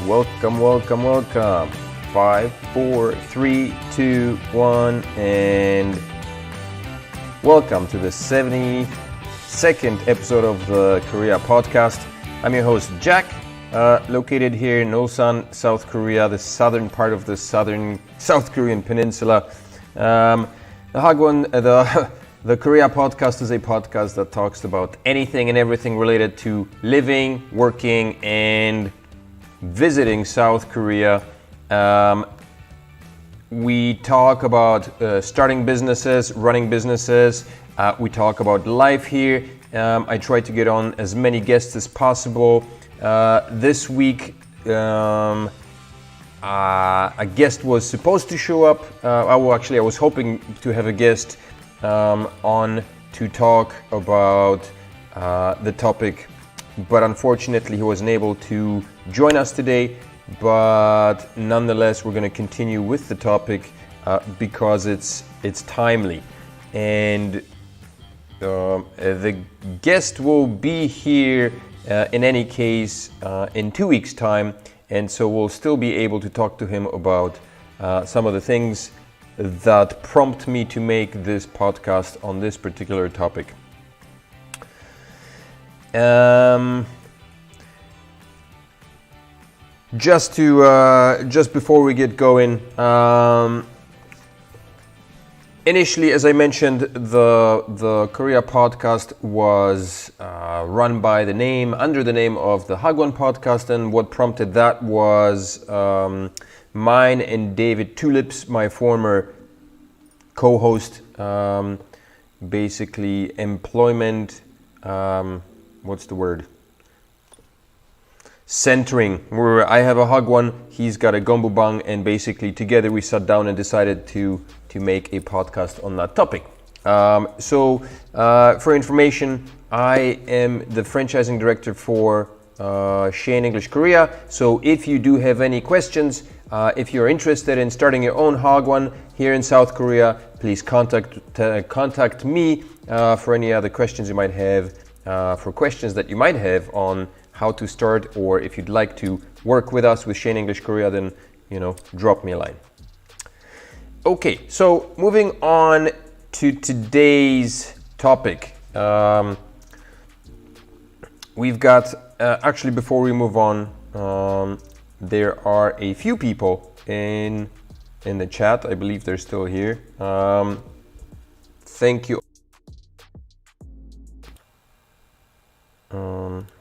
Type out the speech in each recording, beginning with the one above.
Welcome. 5, 4, 3, 2, 1, and welcome to the 72nd episode of the Korea podcast. I'm your host, Jack, located here in Ulsan, South Korea, the southern part of the South Korean peninsula. The Hagwon, the Korea podcast is a podcast that talks about anything and everything related to living, working, and visiting South Korea. We talk about starting businesses, running businesses. We talk about life here. I try to get on as many guests as possible. This week, a guest was supposed to show up. I was hoping to have a guest on to talk about the topic, but unfortunately he wasn't able to join us today. But nonetheless, we're going to continue with the topic because it's timely, and the guest will be here in any case in 2 weeks' time, and so we'll still be able to talk to him about some of the things that prompt me to make this podcast on this particular topic. Just before we get going, initially, as I mentioned, the Korea podcast was run under the name of the Hagwon podcast, and what prompted that was mine and David Tulips, my former co-host, basically employment, centering, where I have a Hagwon, he's got a Gombubang, and basically together we sat down and decided to make a podcast on that topic. So for information, I am the franchising director for Seoul English Korea. So if you do have any questions, if you're interested in starting your own Hagwon here in South Korea, please contact me for any other questions you might have, for questions that you might have on how to start, or if you'd like to work with us with Seoul English Korea, then drop me a line. Okay, so moving on to today's topic. We've got actually, before we move on, there are a few people in the chat. I believe they're still here. Thank you.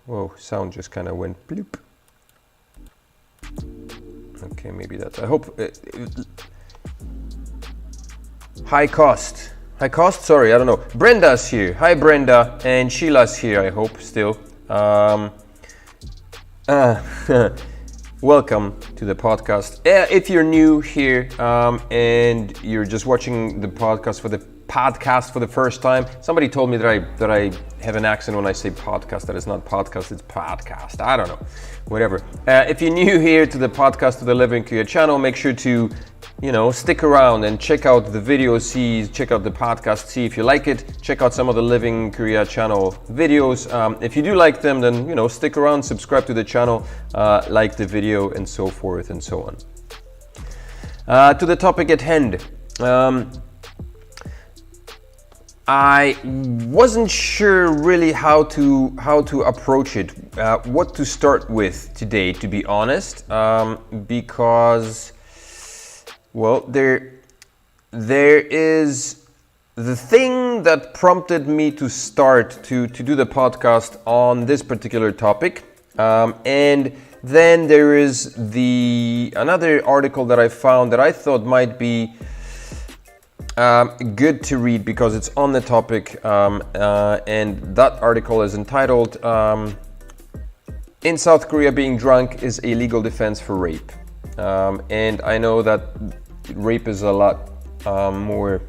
Whoa, sound just kind of went bloop. Okay, maybe that's, I hope, high cost, sorry, I don't know. Brenda's here. Hi, Brenda, and Sheila's here, I hope, still. Welcome to the podcast. If you're new here and you're just watching the podcast for the first time, somebody told me that I have an accent when I say podcast. That is not podcast, it's podcast. I don't know, whatever. If you're new here to the podcast, to the Living Korea channel, make sure to stick around and check out the videos, check out the podcast, see if you like it. Check out some of the Living Korea channel videos. If you do like them, then stick around, subscribe to the channel, like the video, and so forth and so on. To the topic at hand. I wasn't sure really how to approach it, what to start with today, to be honest, because, well, there is the thing that prompted me to start to do the podcast on this particular topic, and then there is another article that I found that I thought might be good to read because it's on the topic, and that article is entitled "In South Korea, being drunk is a legal defense for rape." And I know that rape is a lot more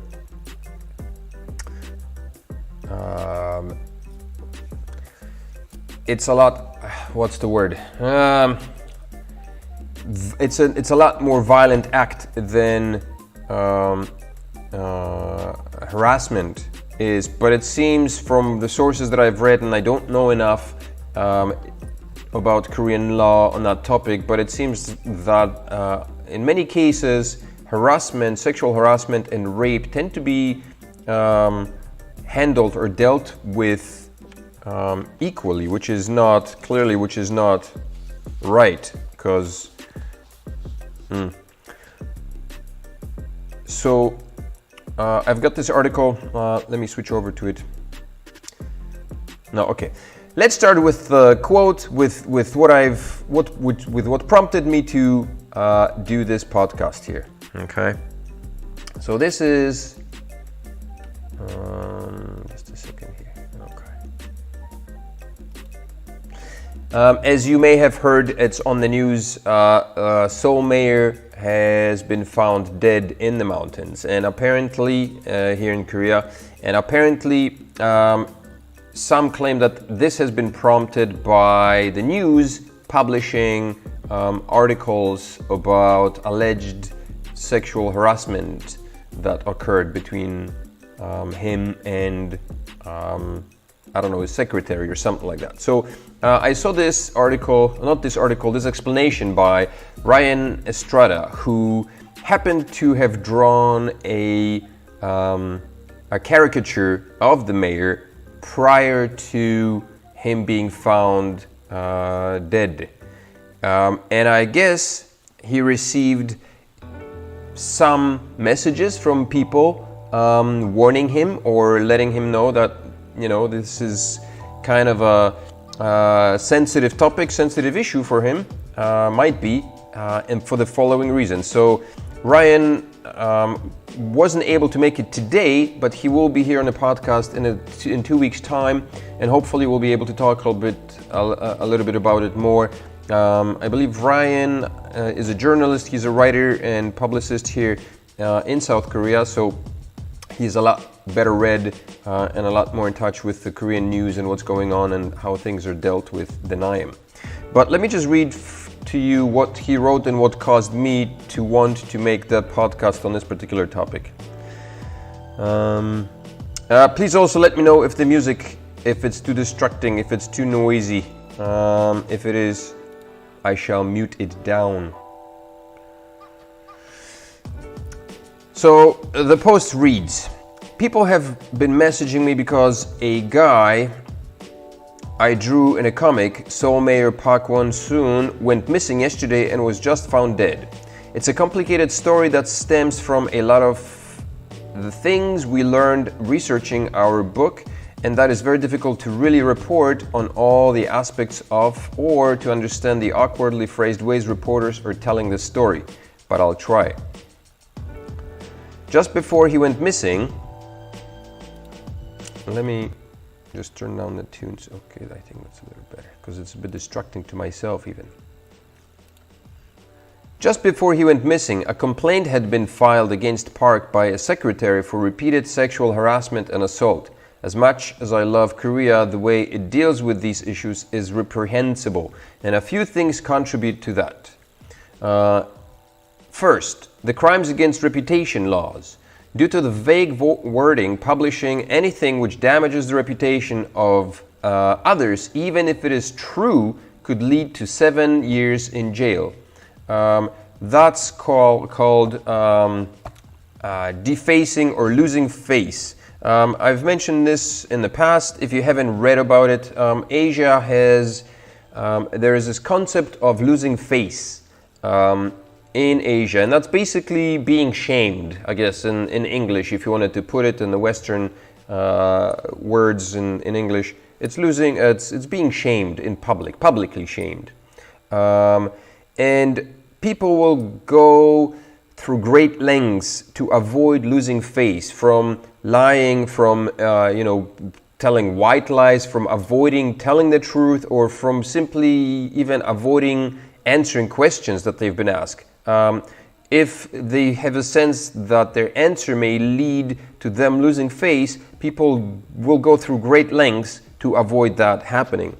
it's a lot, what's the word? It's a lot more violent act than harassment is, but it seems from the sources that I've read, and I don't know enough, about Korean law on that topic, but it seems that in many cases, harassment, sexual harassment and rape tend to be handled or dealt with equally, which is not right, because so I've got this article. Let me switch over to it. No, okay. Let's start with the quote with what prompted me to do this podcast here. Okay. So this is just a second here. Okay. As you may have heard, it's on the news. Seoul mayor has been found dead in the mountains, and apparently here in Korea, and apparently some claim that this has been prompted by the news publishing articles about alleged sexual harassment that occurred between him and I don't know, his secretary or something like that. So I saw this explanation by Ryan Estrada, who happened to have drawn a caricature of the mayor prior to him being found dead. And I guess he received some messages from people warning him or letting him know that, you know, this is kind of a sensitive topic, sensitive issue for him, might be, and for the following reasons. So Ryan wasn't able to make it today, but he will be here on the podcast in 2 weeks' time, and hopefully we'll be able to talk a little bit about it more. I believe Ryan is a journalist, he's a writer and publicist here in South Korea, so he's a lot better read and a lot more in touch with the Korean news and what's going on and how things are dealt with than I am. But let me just read to you what he wrote and what caused me to want to make that podcast on this particular topic. Please also let me know if the music, if it's too distracting, if it's too noisy. If it is, I shall mute it down. So the post reads, people have been messaging me because a guy I drew in a comic, Seoul Mayor Park Won-soon, went missing yesterday and was just found dead. It's a complicated story that stems from a lot of the things we learned researching our book, and that is very difficult to really report on all the aspects of, or to understand the awkwardly phrased ways reporters are telling the story, but I'll try. Just before he went missing, let me just turn down the tunes. Okay, I think that's a little better, because it's a bit distracting to myself even. Just before he went missing, a complaint had been filed against Park by a secretary for repeated sexual harassment and assault. As much as I love Korea, the way it deals with these issues is reprehensible, and a few things contribute to that. First, the crimes against reputation laws. Due to the vague wording, publishing anything which damages the reputation of others, even if it is true, could lead to 7 years in jail. That's called defacing or losing face. I've mentioned this in the past. If you haven't read about it, Asia has, there is this concept of losing face in Asia, and that's basically being shamed, I guess, in English, if you wanted to put it in the Western words in English. It's being shamed in public, publicly shamed. And people will go through great lengths to avoid losing face, from lying, from telling white lies, from avoiding telling the truth, or from simply even avoiding answering questions that they've been asked. If they have a sense that their answer may lead to them losing face, people will go through great lengths to avoid that happening.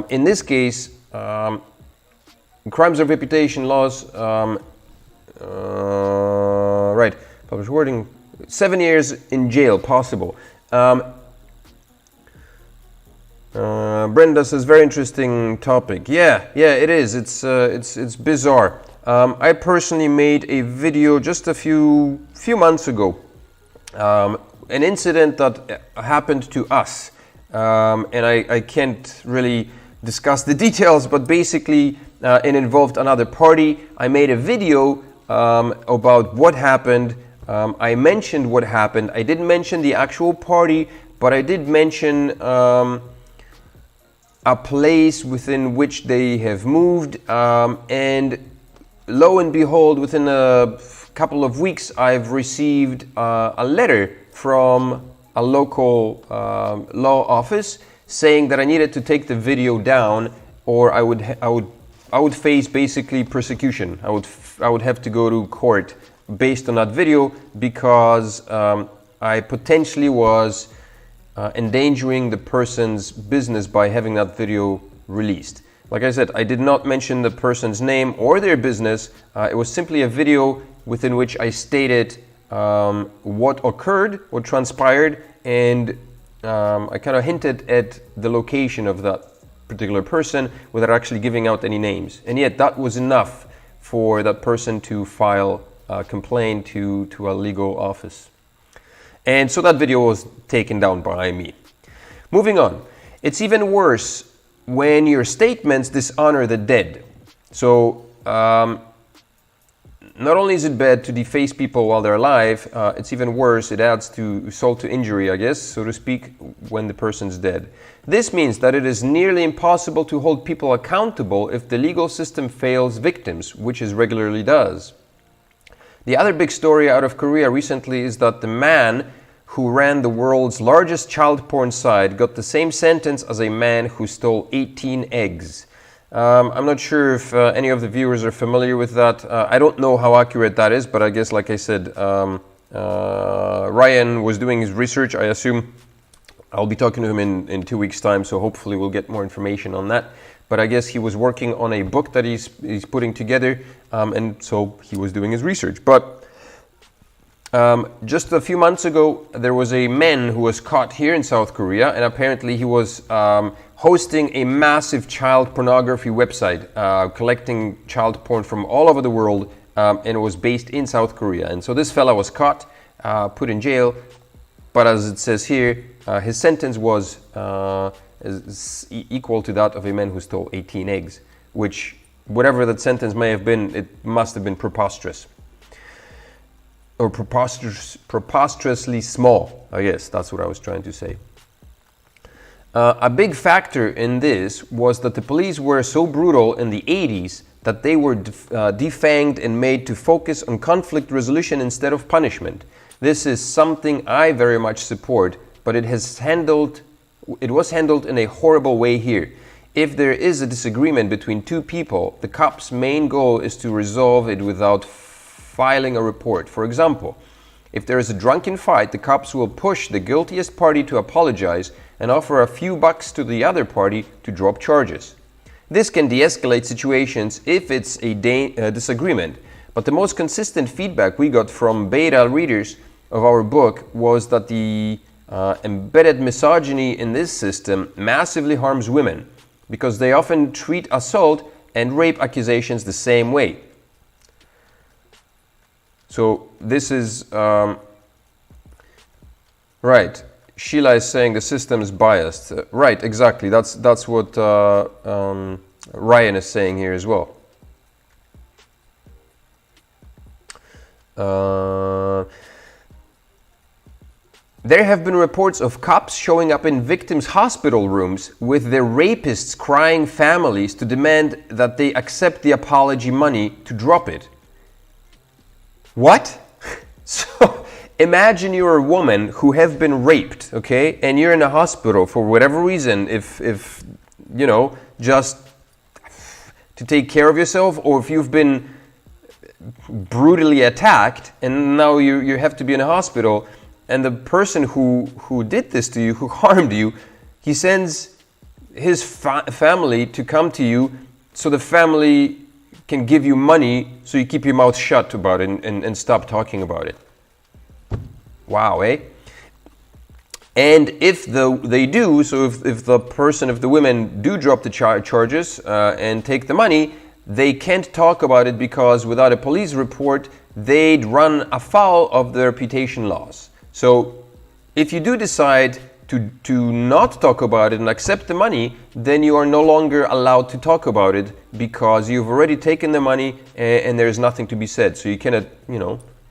In this case, crimes of reputation laws, right, published wording, 7 years in jail possible. Brenda says, very interesting topic. Yeah, it is. It's bizarre. I personally made a video just a few months ago. An incident that happened to us. And I can't really discuss the details, but basically it involved another party. I made a video about what happened. I mentioned what happened. I didn't mention the actual party, but I did mention a place within which they have moved, and lo and behold, within a couple of weeks, I've received a letter from a local law office saying that I needed to take the video down, or I would face basically persecution. I would have to go to court based on that video because I potentially was endangering the person's business by having that video released. Like I said, I did not mention the person's name or their business. It was simply a video within which I stated what occurred, what transpired, and I kind of hinted at the location of that particular person without actually giving out any names. And yet that was enough for that person to file a complaint to a legal office. And so that video was taken down by me. Moving on. It's even worse when your statements dishonor the dead. So not only is it bad to deface people while they're alive, it's even worse. It adds to insult to injury, I guess, so to speak, when the person's dead. This means that it is nearly impossible to hold people accountable if the legal system fails victims, which it regularly does. The other big story out of Korea recently is that the man who ran the world's largest child porn site got the same sentence as a man who stole 18 eggs. I'm not sure if any of the viewers are familiar with that. I don't know how accurate that is, but I guess, like I said, Ryan was doing his research. I assume I'll be talking to him in 2 weeks' time, so hopefully we'll get more information on that. But I guess he was working on a book that he's putting together, and so he was doing his research. But just a few months ago, there was a man who was caught here in South Korea, and apparently he was hosting a massive child pornography website, collecting child porn from all over the world, and it was based in South Korea. And so this fella was caught, put in jail, but as it says here, his sentence was is equal to that of a man who stole 18 eggs, which, whatever that sentence may have been, it must have been preposterous. Or preposterously small, I guess that's what I was trying to say. A big factor in this was that the police were so brutal in the 80s that they were defanged and made to focus on conflict resolution instead of punishment. This is something I very much support, but it was handled in a horrible way here. If there is a disagreement between two people, the cop's main goal is to resolve it without filing a report. For example, if there is a drunken fight, the cops will push the guiltiest party to apologize and offer a few bucks to the other party to drop charges. This can de-escalate situations if it's a disagreement, but the most consistent feedback we got from beta readers of our book was that the embedded misogyny in this system massively harms women because they often treat assault and rape accusations the same way. So this is right. Sheila is saying the system is biased. Right, exactly. That's what Ryan is saying here as well. There have been reports of cops showing up in victims' hospital rooms with their rapists' crying families to demand that they accept the apology money to drop it. What? So imagine you're a woman who have been raped, okay, and you're in a hospital for whatever reason, if you know, just to take care of yourself, or if you've been brutally attacked and now you have to be in a hospital, and the person who did this to you, who harmed you, he sends his family to come to you so the family can give you money so you keep your mouth shut about it and stop talking about it. Wow, eh? And if they do, so if the women do drop the charges and take the money, they can't talk about it because without a police report, they'd run afoul of the reputation laws. So if you do decide to not talk about it and accept the money, then you are no longer allowed to talk about it because you've already taken the money and there's nothing to be said. So you cannot,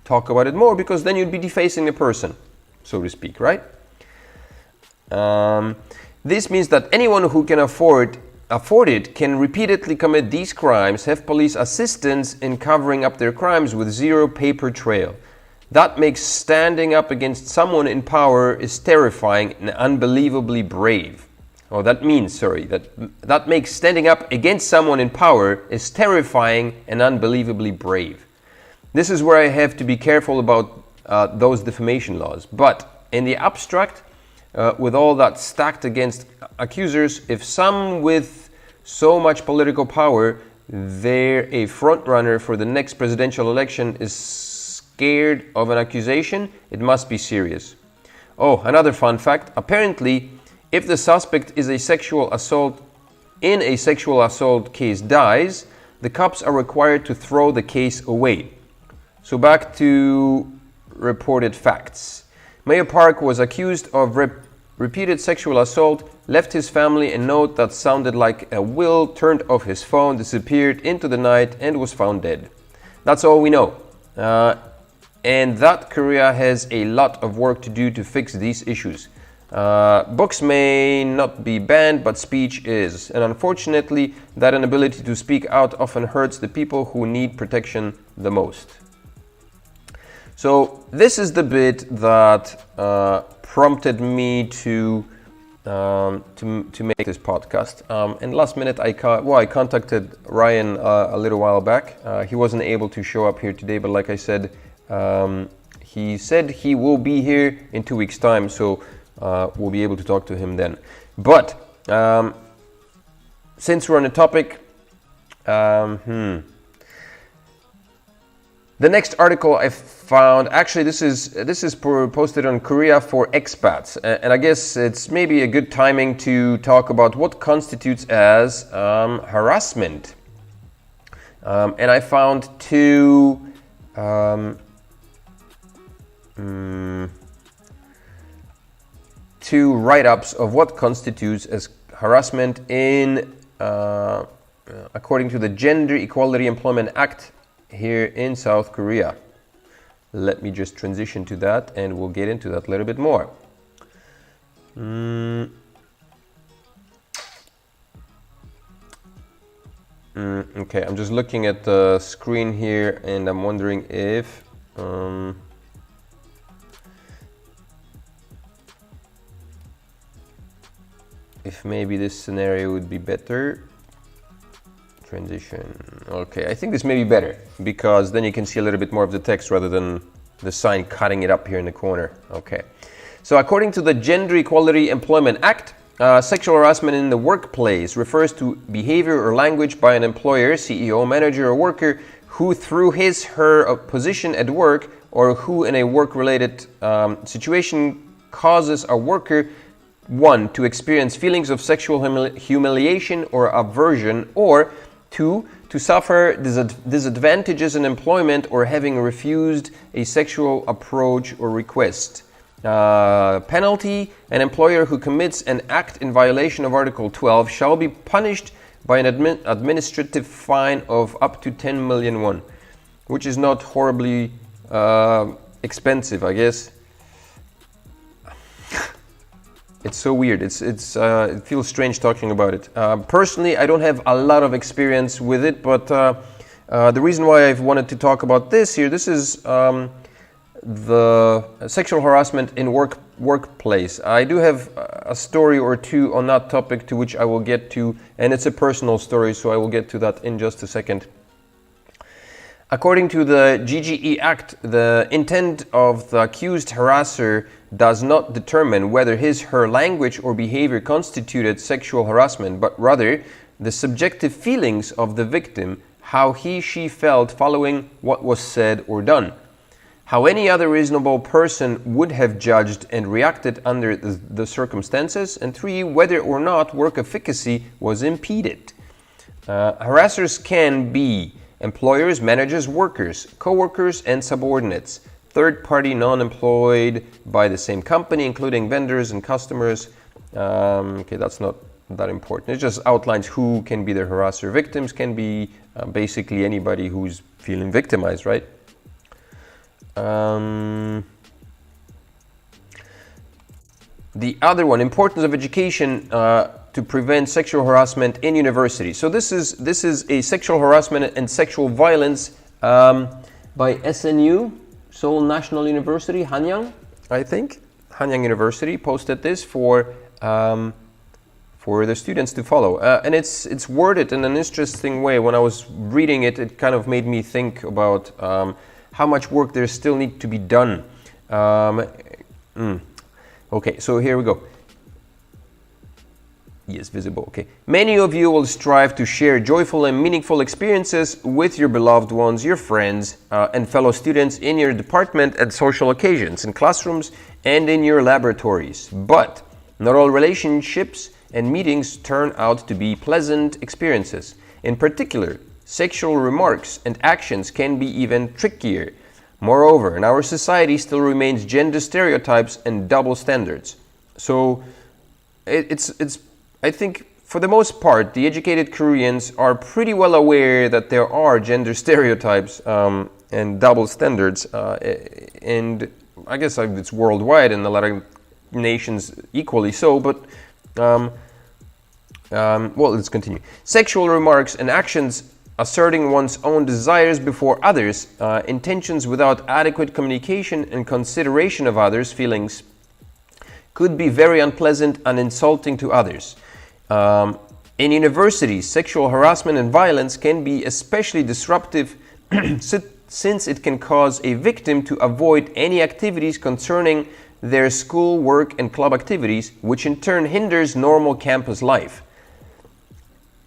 talk about it more because then you'd be defacing the person, so to speak, right? This means that anyone who can afford it can repeatedly commit these crimes, have police assistance in covering up their crimes with zero paper trail. That makes standing up against someone in power is terrifying and unbelievably brave. That makes standing up against someone in power is terrifying and unbelievably brave. This is where I have to be careful about those defamation laws. But in the abstract, with all that stacked against accusers, if some with so much political power, they're a front runner for the next presidential election, is scared of an accusation, it must be serious. Another fun fact. Apparently, if the suspect is in a sexual assault case dies, the cops are required to throw the case away. So back to reported facts. Mayor Park was accused of repeated sexual assault, left his family a note that sounded like a will, turned off his phone, disappeared into the night, and was found dead. That's all we know. And that Korea has a lot of work to do to fix these issues. Books may not be banned, but speech is. And unfortunately, that inability to speak out often hurts the people who need protection the most. So this is the bit that prompted me to make this podcast. And last minute, I contacted Ryan a little while back. He wasn't able to show up here today, but like I said, he said he will be here in 2 weeks' time, so we'll be able to talk to him then. But since we're on the topic, the next article I found, actually this is posted on Korea for Expats, and I guess it's maybe a good timing to talk about what constitutes as harassment. And I found two write-ups of what constitutes as harassment in according to the Gender Equality Employment Act here in South Korea. Let me just transition to that and we'll get into that a little bit more. Okay, I'm just looking at the screen here and I'm wondering if maybe this scenario would be better. Transition. Okay, I think this may be better because then you can see a little bit more of the text rather than the sign cutting it up here in the corner. Okay, so according to the Gender Equality Employment Act, sexual harassment in the workplace refers to behavior or language by an employer, CEO, manager, or worker who through his/her position at work or who in a work-related situation causes a worker 1. To experience feelings of sexual humiliation or aversion, or 2. To suffer disadvantages in employment or having refused a sexual approach or request. Penalty: an employer who commits an act in violation of Article 12 shall be punished by an administrative fine of up to 10 million won, which is not horribly expensive, I guess. It's so weird. It feels strange talking about it. Personally, I don't have a lot of experience with it, but the reason why I've wanted to talk about this here, this is the sexual harassment in workplace. I do have a story or two on that topic to which I will get to, and it's a personal story, so I will get to that in just a second. According to the GGE Act, the intent of the accused harasser does not determine whether his/her language or behavior constituted sexual harassment, but rather the subjective feelings of the victim, how he/she felt following what was said or done. how any other reasonable person would have judged and reacted under the circumstances, and 3, whether or not work efficacy was impeded. Harassers can be employers, managers, workers, co-workers, and subordinates, third-party non-employed by the same company, including vendors and customers. Okay, that's not that important. It just outlines who can be the harasser. Victims can be basically anybody who's feeling victimized, right? The other one, importance of education to prevent sexual harassment in university. So this is a sexual harassment and sexual violence by SNU, Seoul National University, Hanyang, I think. Hanyang University posted this for the students to follow. And it's worded in an interesting way. When I was reading it, it kind of made me think about how much work there still needs to be done. Okay, so here we go. Yes, visible, okay. Many of you will strive to share joyful and meaningful experiences with your beloved ones, your friends, and fellow students in your department at social occasions, in classrooms, and in your laboratories. But not all relationships and meetings turn out to be pleasant experiences. In particular, sexual remarks and actions can be even trickier. Moreover, in our society still remains gender stereotypes and double standards. So it's I think for the most part, the educated Koreans are pretty well aware that there are gender stereotypes and double standards, and I guess it's worldwide and a lot of nations equally so, but well, let's continue. Sexual remarks and actions asserting one's own desires before others, intentions without adequate communication and consideration of others' feelings could be very unpleasant and insulting to others. In universities, sexual harassment and violence can be especially disruptive since it can cause a victim to avoid any activities concerning their school, work, and club activities, which in turn hinders normal campus life.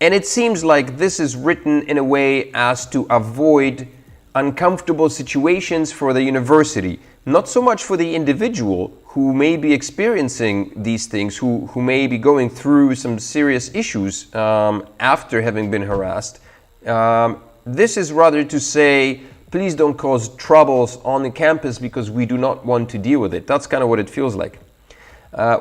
And it seems like this is written in a way as to avoid uncomfortable situations for the university, not so much for the individual who may be experiencing these things, who may be going through some serious issues after having been harassed. This is rather to say, please don't cause troubles on the campus because we do not want to deal with it. That's kind of what it feels like.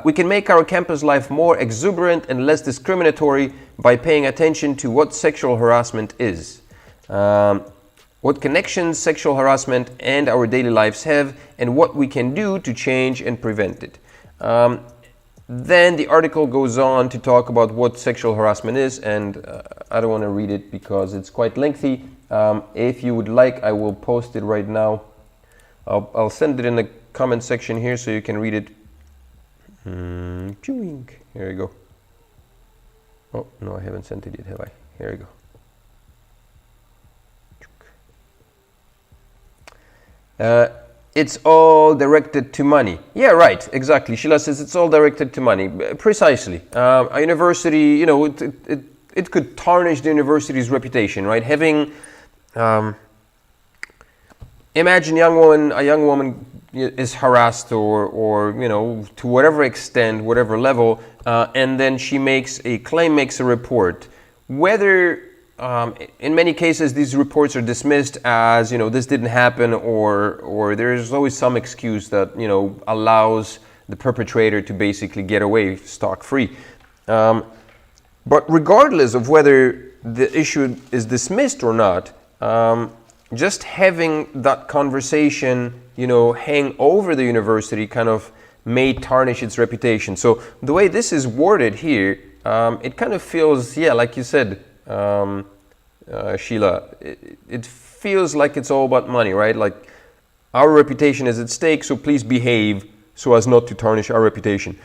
We can make our campus life more exuberant and less discriminatory by paying attention to what sexual harassment is, what connections sexual harassment and our daily lives have, and what we can do to change and prevent it. Then the article goes on to talk about what sexual harassment is, and I don't want to read it because it's quite lengthy. If you would like, I will post it right now. I'll send it in the comment section here so you can read it. Here we go. Oh, no, I haven't sent it yet, have I? Here we go. It's all directed to money. Yeah, right, exactly. Sheila says it's all directed to money. Precisely. A university, you know, it could tarnish the university's reputation, right? Having, imagine a young woman is harassed or you know, to whatever extent, whatever level, and then she makes a claim, makes a report. Whether in many cases these reports are dismissed as, you know, this didn't happen, or there's always some excuse that, you know, allows the perpetrator to basically get away scot-free. But regardless of whether the issue is dismissed or not, just having that conversation, you know, hang over the university kind of may tarnish its reputation. So the way this is worded here, it kind of feels, yeah, like you said, Sheila, it feels like it's all about money, right? Like our reputation is at stake, so please behave so as not to tarnish our reputation.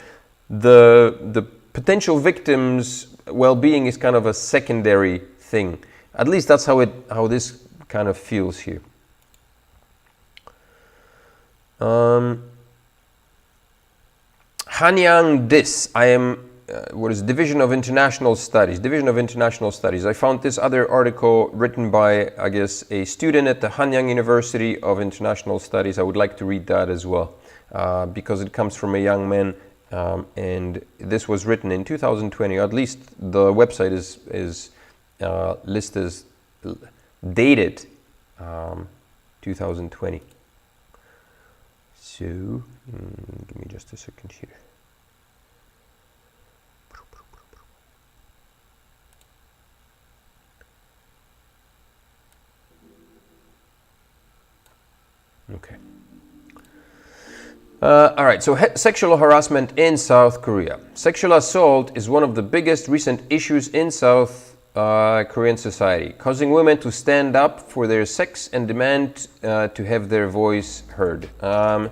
The potential victim's well-being is kind of a secondary thing. At least that's how this kind of feels here. Hanyang this. I am what is Division of International Studies. Division of International Studies. I found this other article written by, I guess, a student at the Hanyang University of International Studies. I would like to read that as well, because it comes from a young man, and this was written in 2020. At least the website is listed as dated 2020. So, give me just a second here. Okay. All right, so sexual harassment in South Korea. Sexual assault is one of the biggest recent issues in South Korean society, causing women to stand up for their sex and demand to have their voice heard. The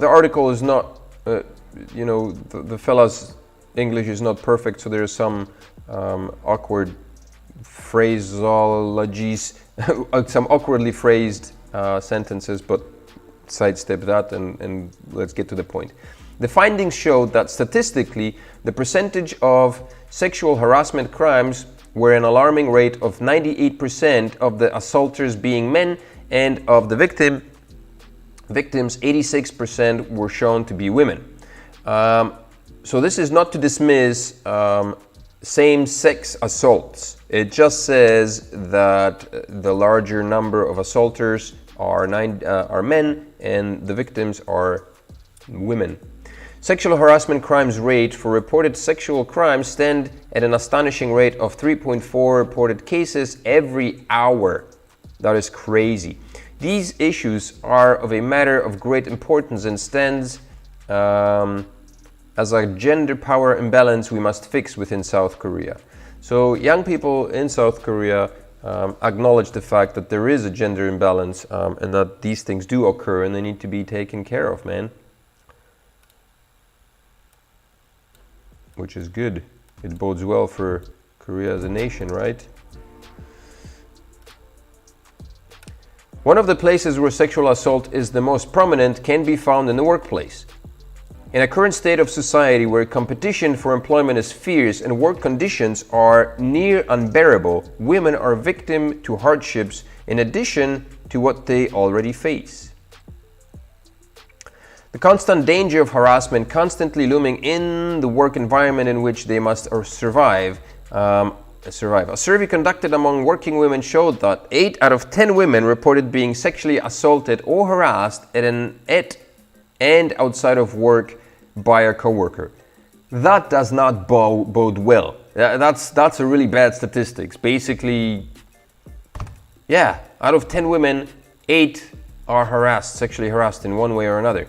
article is not, the fella's English is not perfect, so there's some awkward phraseologies, some awkwardly phrased sentences, but sidestep that and let's get to the point. The findings showed that statistically, the percentage of sexual harassment crimes were an alarming rate of 98% of the assaulters being men, and of the victims, 86% were shown to be women. So this is not to dismiss same-sex assaults. It just says that the larger number of assaulters are men and the victims are women. Sexual harassment crimes rate for reported sexual crimes stand at an astonishing rate of 3.4 reported cases every hour. That is crazy. These issues are of a matter of great importance and stands as a gender power imbalance we must fix within South Korea. So young people in South Korea acknowledge the fact that there is a gender imbalance and that these things do occur and they need to be taken care of, man. Which is good. It bodes well for Korea as a nation, right? One of the places where sexual assault is the most prominent can be found in the workplace. In a current state of society where competition for employment is fierce and work conditions are near unbearable, women are victim to hardships in addition to what they already face. The constant danger of harassment constantly looming in the work environment in which they must survive. A survey conducted among working women showed that 8 out of 10 women reported being sexually assaulted or harassed at and outside of work by a coworker. That does not bode well. That's a really bad statistics. Basically, yeah, out of 10 women, 8 are sexually harassed in one way or another.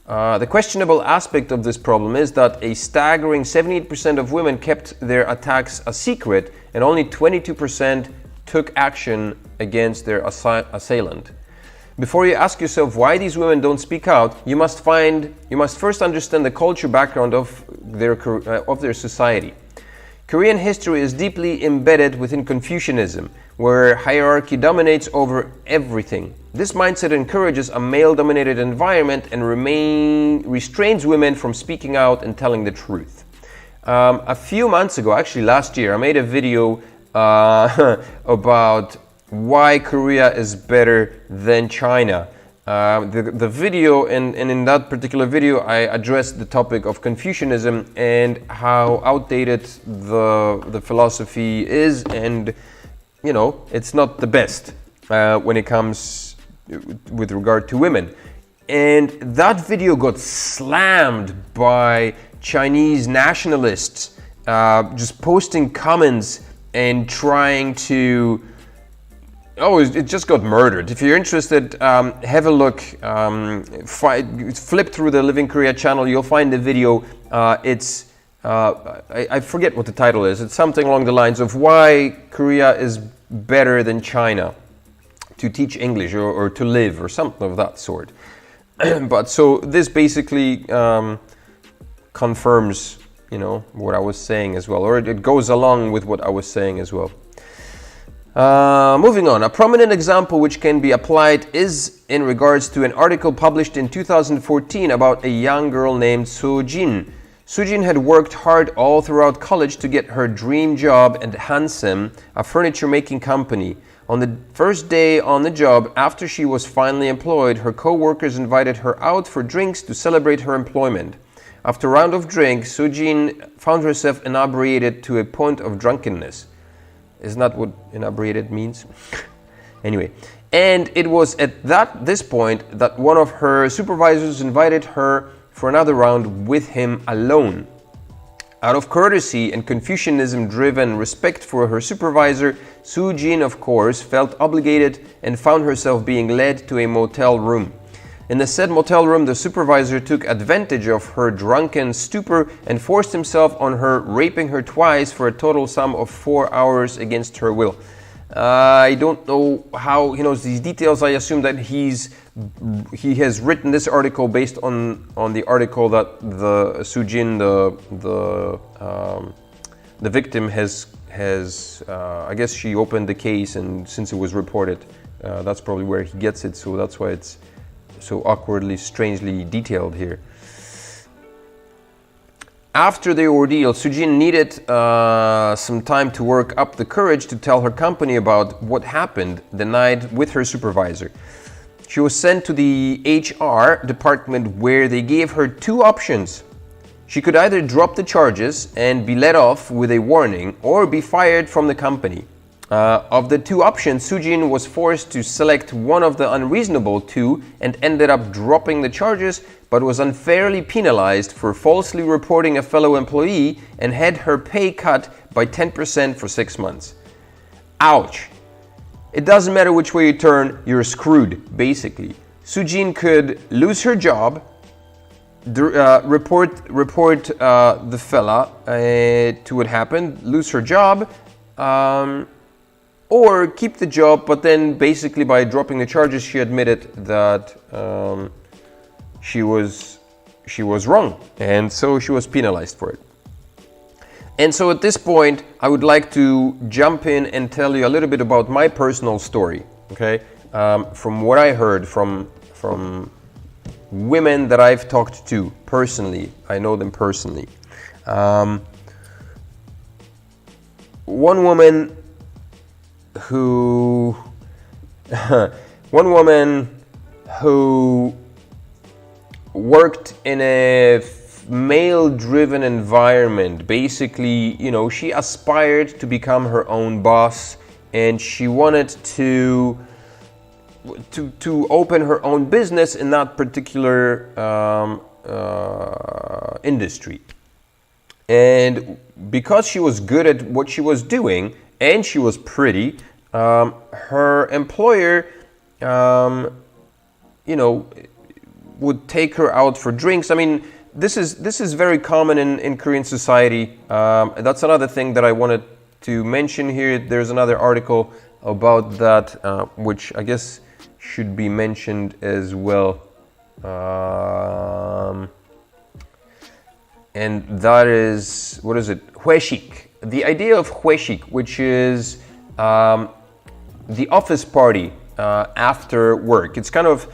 The questionable aspect of this problem is that a staggering 78% of women kept their attacks a secret and only 22% took action against their assailant. Before you ask yourself why these women don't speak out, you must first understand the culture background of their society. Korean history is deeply embedded within Confucianism, where hierarchy dominates over everything. This mindset encourages a male-dominated environment and restrains women from speaking out and telling the truth. A few months ago, actually last year, I made a video about why Korea is better than China. The video, and in that particular video, I addressed the topic of Confucianism and how outdated the philosophy is, and it's not the best when it comes with regard to women. And that video got slammed by Chinese nationalists, just posting comments and trying to... Oh, it just got murdered. If you're interested, have a look. Flip through the Living Korea channel. You'll find the video. I forget what the title is. It's something along the lines of why Korea is better than China to teach English or to live or something of that sort. But so this basically confirms, what I was saying as well, or it goes along with what I was saying as well. Moving on, a prominent example which can be applied is in regards to an article published in 2014 about a young girl named Soo-jin. Soo-jin had worked hard all throughout college to get her dream job at Hansem, a furniture-making company. On the first day on the job, after she was finally employed, her co-workers invited her out for drinks to celebrate her employment. After a round of drinks, Soo-jin found herself inebriated to a point of drunkenness. Isn't that what inebriated means? Anyway, and it was at this point that one of her supervisors invited her for another round with him alone. Out of courtesy and Confucianism-driven respect for her supervisor, Soo-jin, of course, felt obligated and found herself being led to a motel room. In the said motel room, the supervisor took advantage of her drunken stupor and forced himself on her, raping her twice for a total sum of 4 hours against her will. I don't know how he knows these details. I assume that he has written this article based on the article that the Soo-jin, the victim, has I guess she opened the case, and since it was reported, that's probably where he gets it. So that's why it's so awkwardly, strangely detailed here. After the ordeal, Soo-jin needed some time to work up the courage to tell her company about what happened the night with her supervisor. She was sent to the HR department, where they gave her two options. She could either drop the charges and be let off with a warning, or be fired from the company. Of the two options, Soo-jin was forced to select one of the unreasonable two and ended up dropping the charges, but was unfairly penalized for falsely reporting a fellow employee and had her pay cut by 10% for 6 months. Ouch! It doesn't matter which way you turn, you're screwed, basically. Soo-jin could lose her job, report the fella to what happened, lose her job, or keep the job, but then basically by dropping the charges, she admitted that she was wrong, and so she was penalized for it. And so at this point, I would like to jump in and tell you a little bit about my personal story, okay? From what I heard from women that I've talked to personally. I know them personally. One woman who worked in a male-driven environment. Basically, you know, she aspired to become her own boss, and she wanted to open her own business in that particular industry. And because she was good at what she was doing and she was pretty, her employer, you know, would take her out for drinks. I mean, this is very common in Korean society. That's another thing that I wanted to mention here. There's another article about that, which I guess should be mentioned as well. And that is, what is it? Hwaeshik. The idea of hwaeshik, which is the office party after work. It's kind of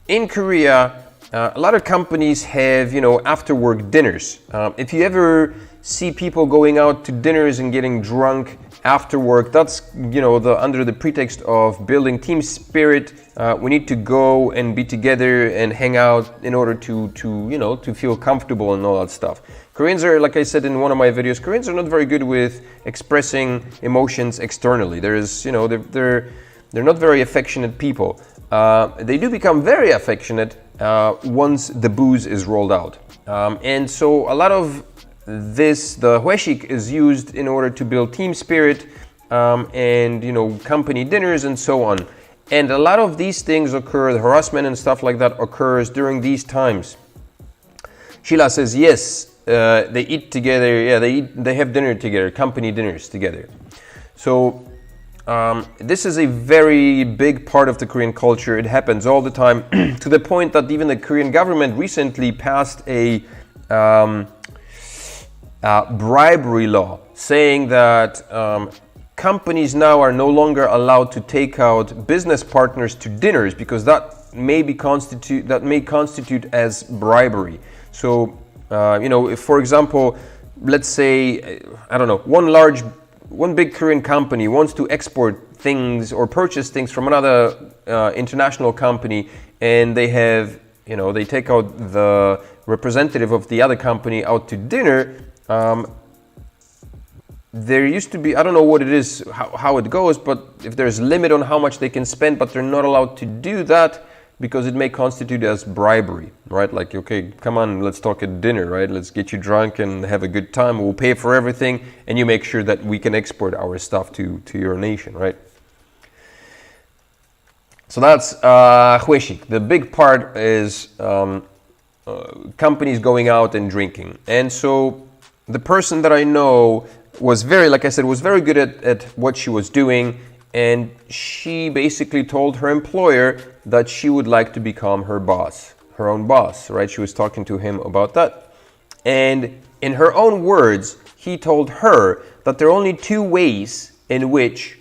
in Korea, a lot of companies have, you know, after work dinners. If you ever see people going out to dinners and getting drunk after work, that's, you know, under the pretext of building team spirit. We need to go and be together and hang out in order to you know, to feel comfortable and all that stuff. Koreans are, like I said in one of my videos, Koreans are not very good with expressing emotions externally. There's, you know, they're not very affectionate people. They do become very affectionate once the booze is rolled out. And so a lot of the hwaeshik is used in order to build team spirit and, you know, company dinners and so on. And a lot of these things occur, the harassment and stuff like that occurs during these times. Sheila says, yes, they eat together. Yeah, they have dinner together, company dinners together. So this is a very big part of the Korean culture. It happens all the time to the point that even the Korean government recently passed a bribery law, saying that companies now are no longer allowed to take out business partners to dinners because that may constitute as bribery. So, if, for example, let's say, I don't know, one big Korean company wants to export things or purchase things from another international company, and they have, they take out the representative of the other company out to dinner. There used to be, I don't know what it is, how it goes, but if there's a limit on how much they can spend, but they're not allowed to do that because it may constitute as bribery, right? Like, okay, come on, let's talk at dinner, right? Let's get you drunk and have a good time. We'll pay for everything, and you make sure that we can export our stuff to your nation, right? So that's hueshik. The big part is companies going out and drinking. And so the person that I know was very good at what she was doing, and she basically told her employer that she would like to become her own boss, right? She was talking to him about that. And in her own words, he told her that there are only two ways in which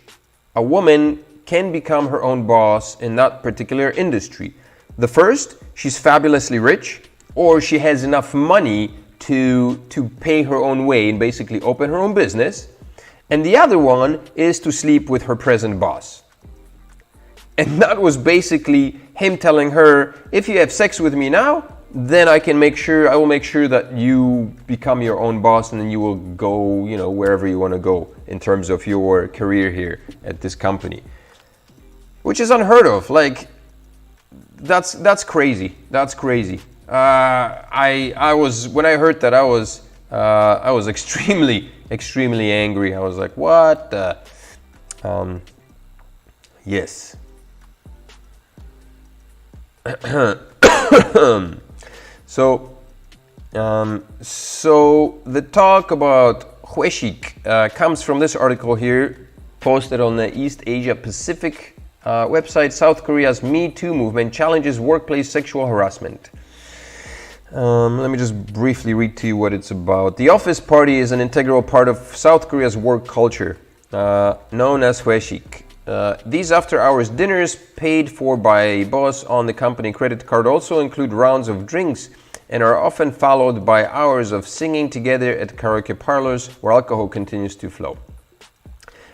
a woman can become her own boss in that particular industry. The first, she's fabulously rich, or she has enough money to pay her own way and basically open her own business. And the other one is to sleep with her present boss. And that was basically him telling her, if you have sex with me now, then I will make sure that you become your own boss, and then you will go, wherever you want to go in terms of your career here at this company. Which is unheard of. Like, that's crazy. That's crazy. When I heard that, I was extremely angry. I was like, what the? Yes. So the talk about hueshik comes from this article here, posted on the East Asia Pacific website. South Korea's Me Too movement challenges workplace sexual harassment. Let me just briefly read to you what it's about. The office party is an integral part of South Korea's work culture, known as hueshik. These after-hours dinners, paid for by a boss on the company credit card, also include rounds of drinks and are often followed by hours of singing together at karaoke parlors where alcohol continues to flow.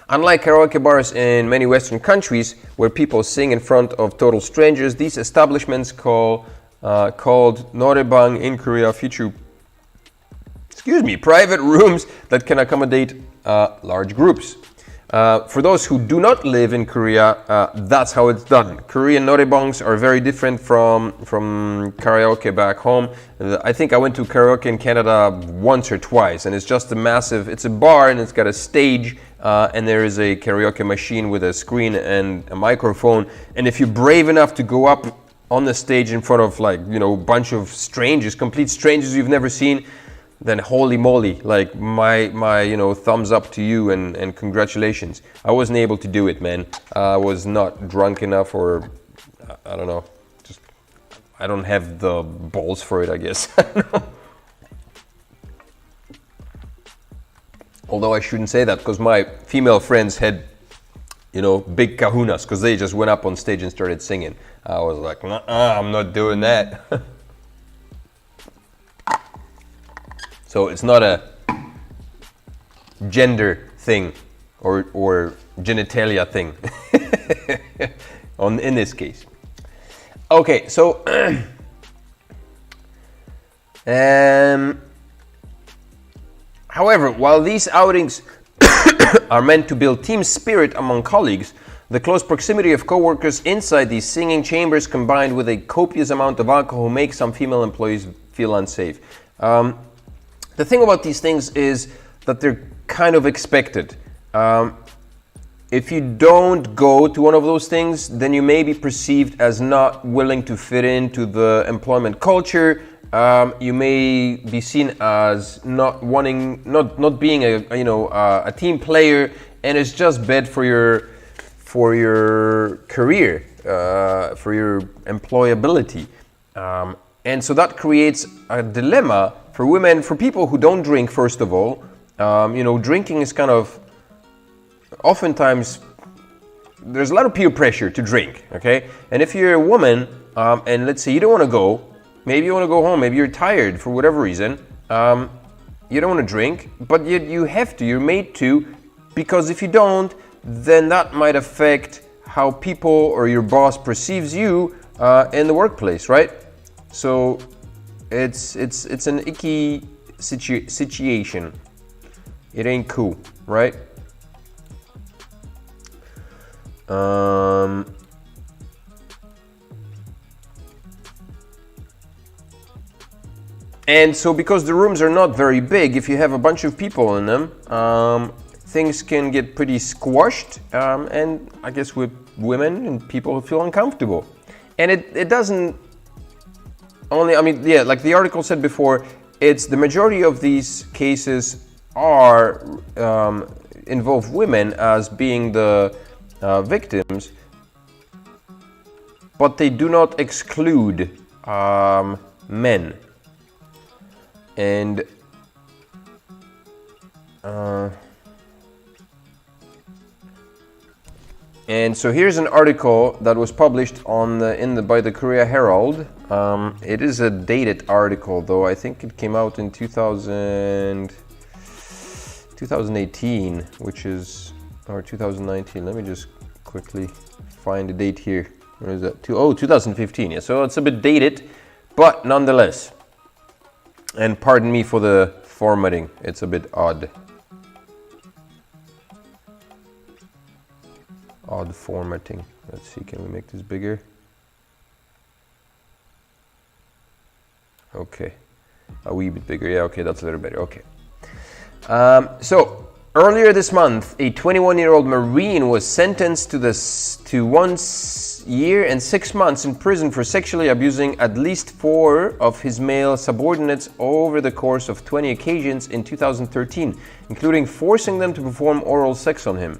Unlike karaoke bars in many Western countries where people sing in front of total strangers, these establishments called norebang in Korea feature private rooms that can accommodate large groups. For those who do not live in Korea, that's how it's done. Korean norebangs are very different from karaoke back home. I think I went to karaoke in Canada once or twice, and it's just it's a bar, and it's got a stage, and there is a karaoke machine with a screen and a microphone. And if you're brave enough to go up on the stage in front of a bunch of strangers, complete strangers you've never seen, then holy moly, like my thumbs up to you and congratulations. I wasn't able to do it, man. I was not drunk enough, or I don't know, just I don't have the balls for it, I guess. Although I shouldn't say that, because my female friends had big kahunas, because they just went up on stage and started singing. I was like, I'm not doing that. So it's not a gender thing or genitalia thing in this case. Okay, so however, while these outings are meant to build team spirit among colleagues, the close proximity of co-workers inside these singing chambers, combined with a copious amount of alcohol, makes some female employees feel unsafe. The thing about these things is that they're kind of expected. If you don't go to one of those things, then you may be perceived as not willing to fit into the employment culture. You may be seen as not being a team player, and it's just bad for your career, for your employability. And so that creates a dilemma for women, for people who don't drink, first of all. Drinking is kind of, oftentimes, there's a lot of peer pressure to drink, okay? And if you're a woman, and let's say you don't want to go, maybe you want to go home, maybe you're tired for whatever reason, you don't want to drink, but yet you have to, you're made to, because if you don't, then that might affect how people or your boss perceives you in the workplace, right? So it's an icky situation. It ain't cool, right? And so because the rooms are not very big, if you have a bunch of people in them, things can get pretty squashed, and I guess with women and people feel uncomfortable. And it doesn't only, like the article said before, it's the majority of these cases are involve women as being the victims, but they do not exclude men. And so here's an article that was published by the Korea Herald. It is a dated article, though. I think it came out in 2018, or 2019. Let me just quickly find the date here. What is that? 2015. Yeah, so it's a bit dated, but nonetheless. And pardon me for the formatting, it's a bit odd. Odd formatting. Let's see, can we make this bigger? Okay, a wee bit bigger. Yeah, okay, that's a little better. Okay. So earlier this month, a 21-year-old Marine was sentenced to 1 year and 6 months in prison for sexually abusing at least 4 of his male subordinates over the course of 20 occasions in 2013, including forcing them to perform oral sex on him.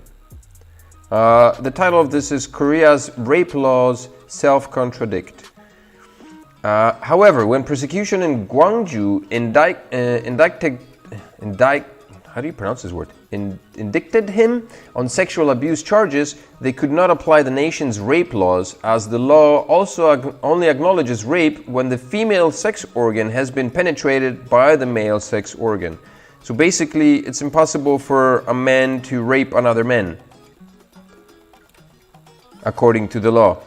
The title of this is Korea's Rape Laws Self-Contradict. However, when prosecution in Gwangju indicted him on sexual abuse charges, they could not apply the nation's rape laws, as the law also only acknowledges rape when the female sex organ has been penetrated by the male sex organ. So basically, it's impossible for a man to rape another man, according to the law.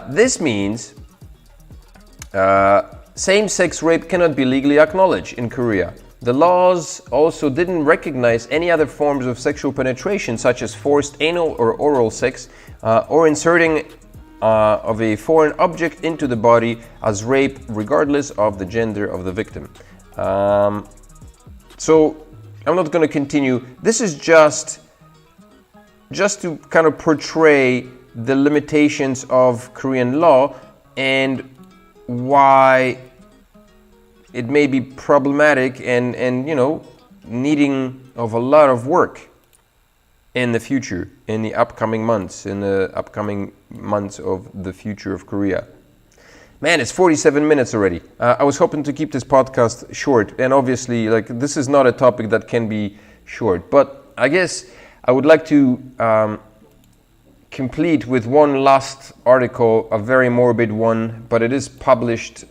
This means same-sex rape cannot be legally acknowledged in Korea. The laws also didn't recognize any other forms of sexual penetration, such as forced anal or oral sex, or inserting of a foreign object into the body as rape, regardless of the gender of the victim. So I'm not going to continue. This is just to kind of portray the limitations of Korean law and why it may be problematic and needing of a lot of work in the future, in the upcoming months of the future of Korea. Man, it's 47 minutes already. I was hoping to keep this podcast short, and obviously, this is not a topic that can be short, but I guess I would like to complete with one last article, a very morbid one, but it is published.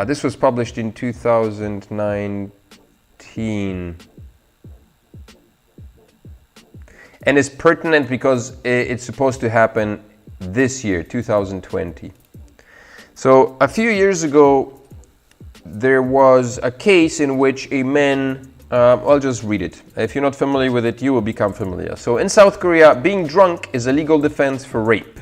This was published in 2019 and is pertinent because it's supposed to happen this year, 2020. So a few years ago, there was a case in which a man, I'll just read it. If you're not familiar with it, you will become familiar. So in South Korea, being drunk is a legal defense for rape.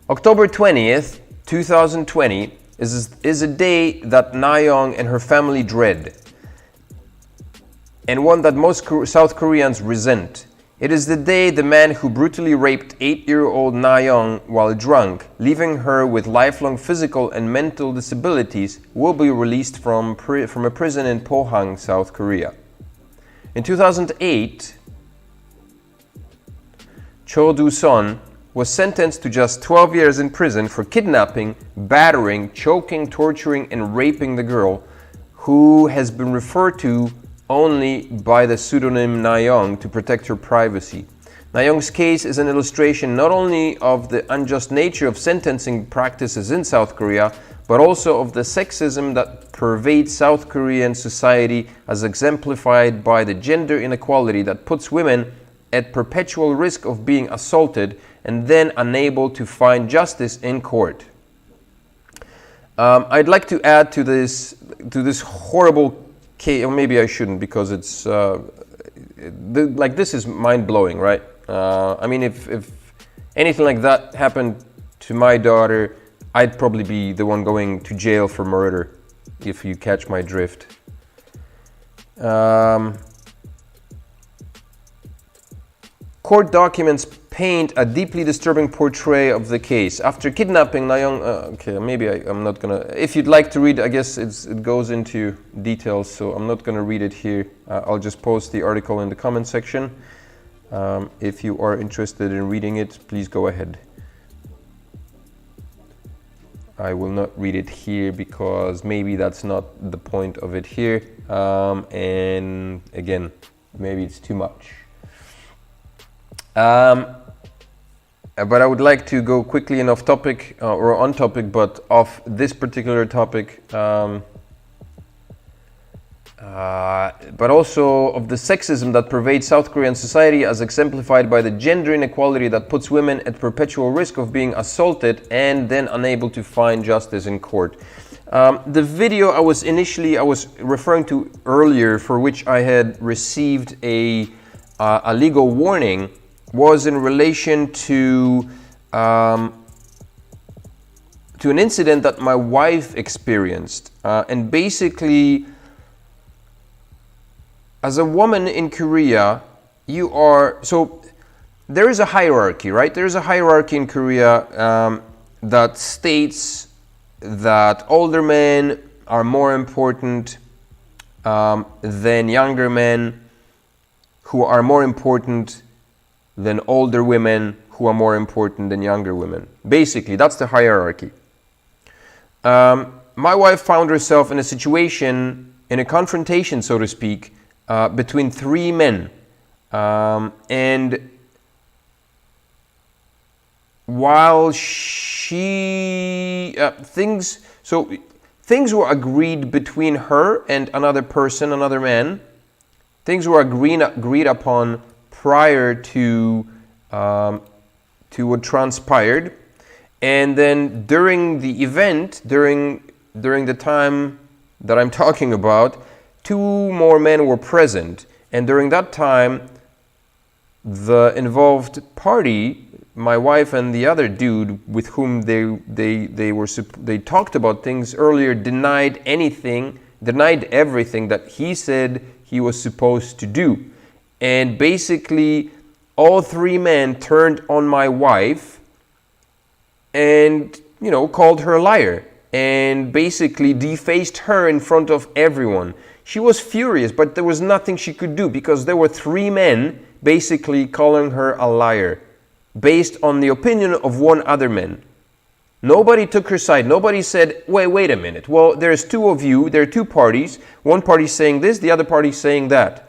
October 20th, 2020 is a day that Na-young and her family dread, and one that most South Koreans resent. It is the day the man who brutally raped 8-year-old Na-young while drunk, leaving her with lifelong physical and mental disabilities, will be released from a prison in Pohang, South Korea. In 2008, Cho Do-son, was sentenced to just 12 years in prison for kidnapping, battering, choking, torturing, and raping the girl, who has been referred to only by the pseudonym Na-young to protect her privacy. Na-young's case is an illustration not only of the unjust nature of sentencing practices in South Korea, but also of the sexism that pervades South Korean society, as exemplified by the gender inequality that puts women at perpetual risk of being assaulted and then unable to find justice in court. I'd like to add to this horrible case, or maybe I shouldn't, because it's this is mind-blowing, right? I mean, if anything like that happened to my daughter, I'd probably be the one going to jail for murder, if you catch my drift. Court documents paint a deeply disturbing portrait of the case. After kidnapping Na-young, I'm not gonna. If you'd like to read, I guess it goes into details, so I'm not gonna read it here. I'll just post the article in the comment section. If you are interested in reading it, please go ahead. I will not read it here because maybe that's not the point of it here. And again, maybe it's too much. But I would like to go quickly and off topic, or on topic, but off this particular topic, but also of the sexism that pervades South Korean society, as exemplified by the gender inequality that puts women at perpetual risk of being assaulted and then unable to find justice in court. The video I was referring to earlier, for which I had received a legal warning, was in relation to an incident that my wife experienced. And basically, as a woman in Korea, there is a hierarchy, right? There is a hierarchy in Korea that states that older men are more important than younger men, who are more important than older women, who are more important than younger women. Basically, that's the hierarchy. My wife found herself in a situation, in a confrontation, so to speak, between three men. And while things were agreed between her and another person, another man. Things were agreed upon prior to what transpired, and then during the event, during the time that I'm talking about, two more men were present, and during that time, the involved party, my wife and the other dude with whom they talked about things earlier, denied everything that he said he was supposed to do. And basically, all three men turned on my wife and, called her a liar and basically defaced her in front of everyone. She was furious, but there was nothing she could do because there were three men basically calling her a liar based on the opinion of one other man. Nobody took her side. Nobody said, wait a minute. Well, there's two of you. There are two parties. One party saying this, the other party saying that.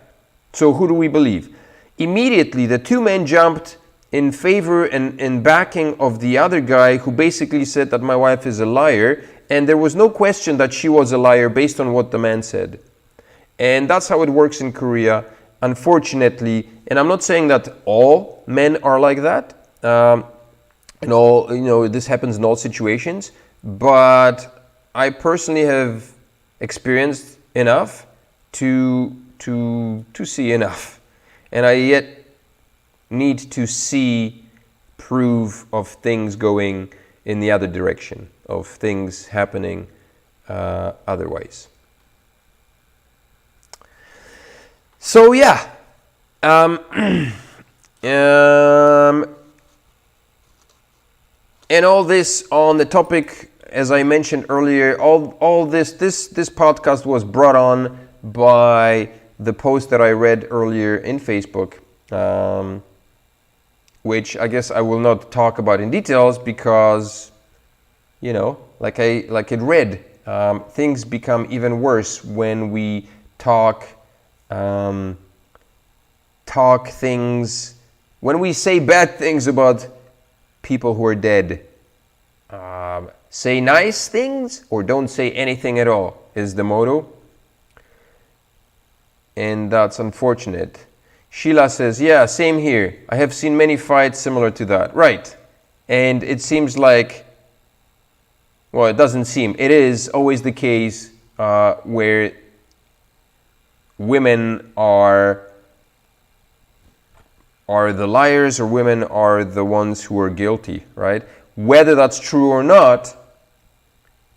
So who do we believe? Immediately, the two men jumped in favor and in backing of the other guy, who basically said that my wife is a liar, and there was no question that she was a liar based on what the man said. And that's how it works in Korea, unfortunately. And I'm not saying that all men are like that. This happens in all situations, but I personally have experienced enough to see enough, and I yet need to see proof of things going in the other direction, of things happening otherwise. So yeah, and all this on the topic, as I mentioned earlier, all this podcast was brought on by the post that I read earlier in Facebook. which I guess I will not talk about in details because, like I read, things become even worse when we talk things, when we say bad things about people who are dead. Say nice things or don't say anything at all is the motto. And that's unfortunate. Sheila says, yeah, same here. I have seen many fights similar to that. Right. And it seems like, well, it doesn't seem. It is always the case where women are the liars or women are the ones who are guilty, right? Whether that's true or not,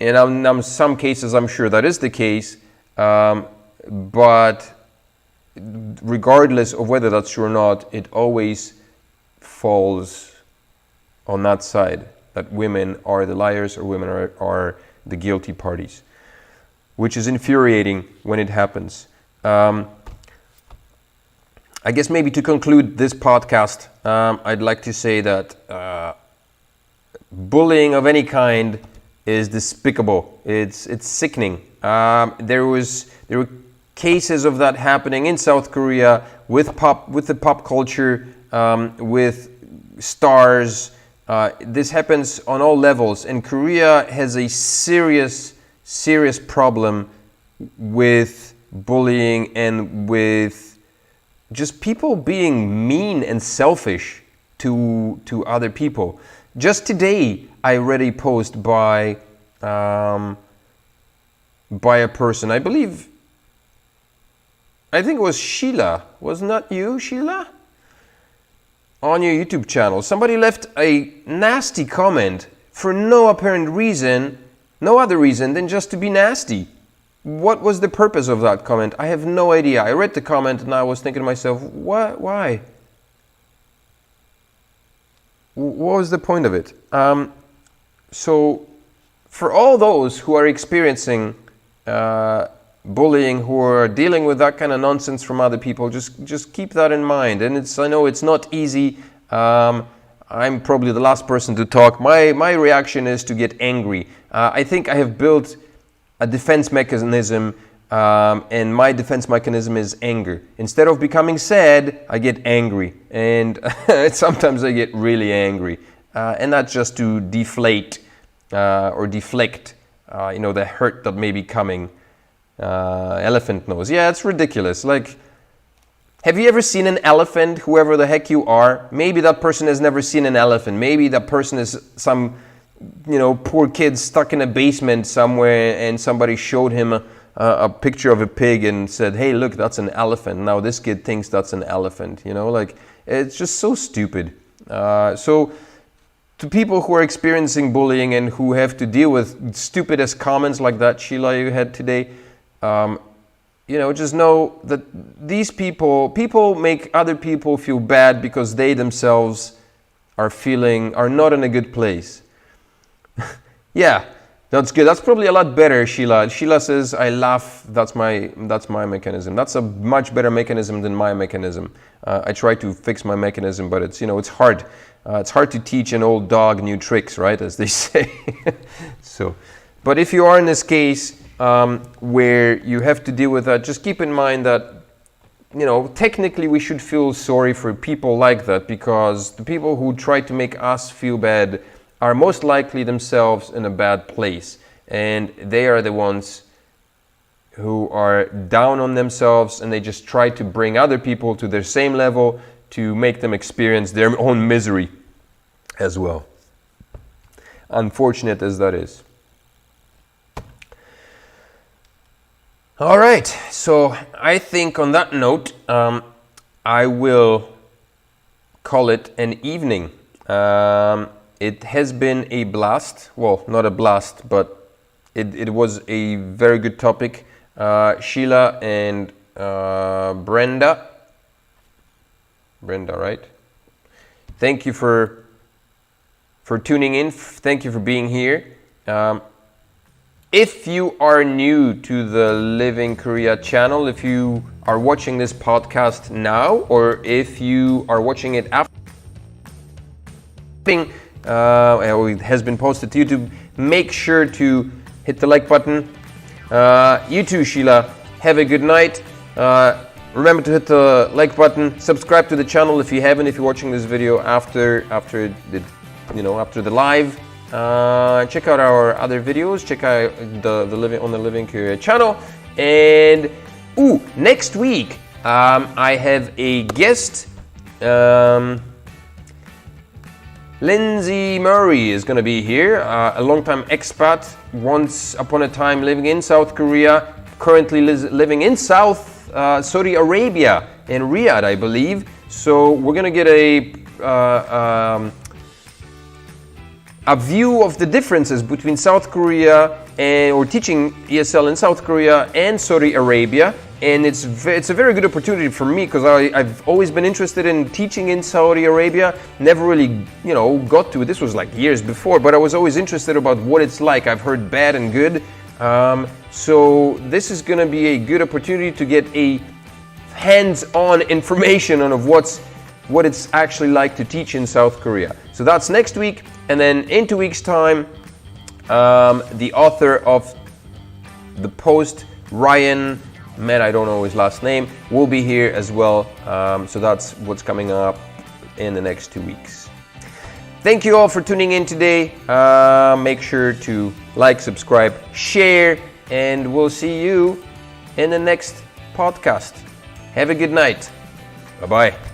and in some cases I'm sure that is the case, but regardless of whether that's true or not, it always falls on that side, that women are the liars or women are the guilty parties, which is infuriating when it happens. I guess maybe to conclude this podcast, I'd like to say that bullying of any kind is despicable. It's sickening. There were cases of that happening in South Korea with the pop culture, with stars. This happens on all levels, and Korea has a serious problem with bullying and with just people being mean and selfish to other people. Just today, I read a post by a person. I think it was Sheila. Wasn't that you, Sheila? On your YouTube channel. Somebody left a nasty comment for no apparent reason, no other reason than just to be nasty. What was the purpose of that comment? I have no idea. I read the comment and I was thinking to myself, what? Why? What was the point of it? So, for all those who are experiencing bullying, who are dealing with that kind of nonsense from other people, just keep that in mind. And I know it's not easy. I'm probably the last person to talk. My reaction is to get angry. I think I have built a defense mechanism, and my defense mechanism is anger. Instead of becoming sad, I get angry, and sometimes I get really angry, and that's just to deflate or deflect, the hurt that may be coming. Elephant nose. Yeah, it's ridiculous. Like, have you ever seen an elephant, whoever the heck you are? Maybe that person has never seen an elephant. Maybe that person is some poor kid stuck in a basement somewhere and somebody showed him a picture of a pig and said, hey, look, that's an elephant. Now this kid thinks that's an elephant, it's just so stupid. So to people who are experiencing bullying and who have to deal with stupidest comments like that, Sheila, you had today, just know that these people make other people feel bad because they themselves are not in a good place. Yeah, that's good. That's probably a lot better, Sheila. Sheila says, I laugh. That's my mechanism. That's a much better mechanism than my mechanism. I try to fix my mechanism, but it's hard. It's hard to teach an old dog new tricks, right? As they say. So, but if you are in this case where you have to deal with that, just keep in mind that, technically we should feel sorry for people like that, because the people who try to make us feel bad are most likely themselves in a bad place, and they are the ones who are down on themselves, and they just try to bring other people to their same level to make them experience their own misery as well. Unfortunate as that is. All right, so I think on that note, I will call it an evening. It has been a blast. Well, not a blast, but it was a very good topic. Sheila and Brenda, right? Thank you for tuning in. Thank you for being here. If you are new to the Living Korea channel, if you are watching this podcast now, or if you are watching it after, it has been posted to YouTube. Make sure to hit the like button. You too, Sheila. Have a good night. Remember to hit the like button. Subscribe to the channel if you haven't. If you're watching this video after the live. Check out our other videos. Check out the Living Career channel. And next week I have a guest. Lindsay Murray is going to be here, a long-time expat, once upon a time living in South Korea, currently living in Saudi Arabia, in Riyadh, I believe. So we're going to get a view of the differences between South Korea or teaching ESL in South Korea and Saudi Arabia. And it's a very good opportunity for me because I've always been interested in teaching in Saudi Arabia. Never really, got to it. This was like years before, but I was always interested about what it's like. I've heard bad and good. So this is going to be a good opportunity to get a hands-on information on what it's actually like to teach in South Korea. So that's next week. And then in 2 weeks' time, the author of the post, Ryan, I don't know his last name, will be here as well. So that's what's coming up in the next 2 weeks. Thank you all for tuning in today. Make sure to like, subscribe, share, and we'll see you in the next podcast. Have a good night. Bye-bye.